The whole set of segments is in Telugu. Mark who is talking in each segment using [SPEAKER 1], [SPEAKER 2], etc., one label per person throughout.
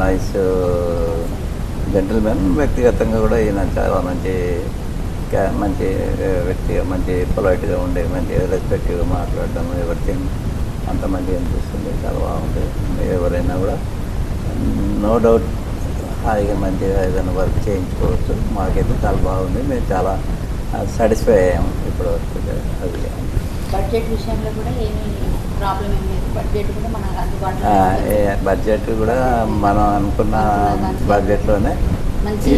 [SPEAKER 1] Nice gentlemen. వ్యక్తిగతంగా కూడా ఈయన చాలా మంచి వ్యక్తి, మంచి పొలైట్గా ఉండే, మంచి రెస్పెక్టివ్గా మాట్లాడడం, ఎవరిథింగ్ అంత మంచిగా అనిపిస్తుంది. చాలా బాగుంది. ఎవరైనా కూడా నో డౌట్ హాయిగా మంచిగా ఏదైనా వర్క్ చేయించుకోవచ్చు. మాకైతే చాలా బాగుంది. మేము చాలా సాటిస్ఫై అయ్యాము ఇప్పుడు వరకు. అది
[SPEAKER 2] బడ్జెట్ విషయంలో కూడా ఏమీ ప్రాబ్లం ఏం లేదు. బడ్జెట్ కూడా మనకు అందుబాటులో,
[SPEAKER 1] బడ్జెట్ కూడా మనం అనుకున్న బడ్జెట్లోనే
[SPEAKER 2] మంచి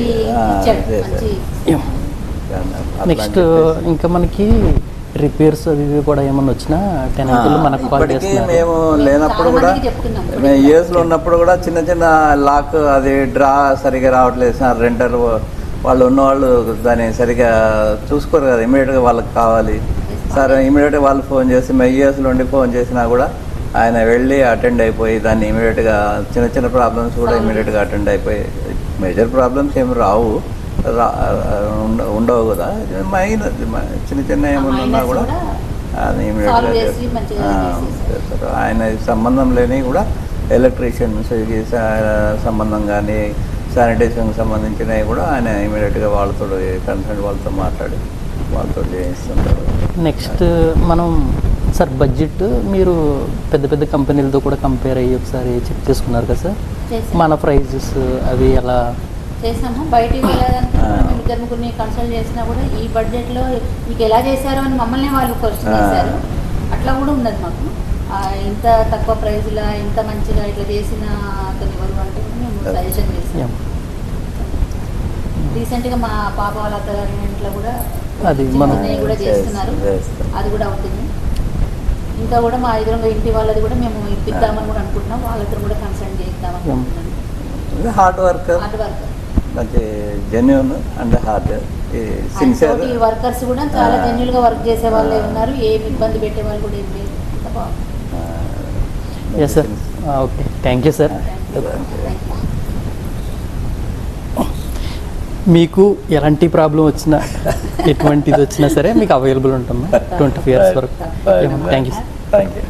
[SPEAKER 3] నెక్స్ట్ ఇంకా మనకి రిపేర్స్ అవి కూడా ఏమన్నా వచ్చినా టెనెంట్లు మనకు కాల్
[SPEAKER 1] ఇప్పటికీ
[SPEAKER 3] చేస్తున్నారు.
[SPEAKER 1] మేము లేనప్పుడు కూడా, మేము యూఎస్లో ఉన్నప్పుడు కూడా చిన్న చిన్న లాక్ అది డ్రా సరిగా రావట్లేదు సార్. రెంటర్ వాళ్ళు ఉన్నవాళ్ళు దాన్ని సరిగా చూసుకోరు కదా, ఇమీడియట్గా వాళ్ళకి కావాలి సార్. ఇమీడియట్గా వాళ్ళు ఫోన్ చేసి, మేము యూఎస్లో ఉండి ఫోన్ చేసినా కూడా ఆయన వెళ్ళి అటెండ్ అయిపోయి దాన్ని ఇమీడియట్గా, చిన్న చిన్న ప్రాబ్లమ్స్ కూడా ఇమీడియట్గా అటెండ్ అయిపోయి, మేజర్ ప్రాబ్లమ్స్ ఏమి రావు, ఉండవు కదా. మైన్ చిన్న చిన్న ఏమన్నా కూడా అది ఇమీడియట్గా చేస్తారు. ఆయన సంబంధం లేని కూడా ఎలక్ట్రీషియన్స్ సంబంధం కానీ, శానిటేషన్కి సంబంధించినవి కూడా ఆయన ఇమీడియట్గా వాళ్ళతో కన్సర్న్ వాళ్ళతో మాట్లాడి వాళ్ళతో చేయిస్తుంటారు.
[SPEAKER 3] నెక్స్ట్ మనం సార్ బడ్జెట్ మీరు పెద్ద పెద్ద కంపెనీలతో కూడా కంపేర్ అయ్యి ఒకసారి చెక్ చేసుకున్నారు కదా సార్, మన ప్రైజెస్ అవి ఎలా
[SPEAKER 2] చేసాము. బయటికి వెళ్ళాలంటే మేము ఇద్దరు ముగ్గురిని కన్సల్ట్ చేసినా కూడా ఈ బడ్జెట్లో మీకు ఎలా చేశారో అని మమ్మల్ని వాళ్ళు క్వశ్చన్ చేశారు. అట్లా కూడా ఉన్నది మాకు. ఇంత తక్కువ ప్రైజ్లో ఇంత మంచిగా ఇట్లా చేసిన అతను ఎవరు అంటే మేము సజెషన్ చేసాం. రీసెంట్గా మా పాప వాళ్ళ అత్తగారి ఇంట్లో కూడా
[SPEAKER 3] అది మనం
[SPEAKER 2] కూడా చేస్తున్నారు, అది కూడా అవుతుంది. ఇంకా కూడా మా ఎదురుగా ఇంటి వాళ్ళది కూడా మేము ఇప్పిద్దామని కూడా అనుకుంటున్నాం. వాళ్ళతో కూడా కన్సల్ట్ చేద్దాం అనుకుంటున్నాం.
[SPEAKER 1] హార్డ్ వర్క్, మంచి genuine and hard sincere
[SPEAKER 2] workers కూడా చాలా జెన్యూన్ గా వర్క్ చేసే వాళ్ళే ఉన్నారు. ఏమి ఇబ్బంది పెట్టే వాళ్ళు కూడా ఏం లేదు.
[SPEAKER 3] Yes sir, okay, thank you sir. మీకు ఎలాంటి ప్రాబ్లం వచ్చినా, ఎటువంటిది వచ్చినా సరే మీకు అవైలబుల్ ఉంటుందా 24 hours వరకు. Thank you sir.
[SPEAKER 1] Thank you.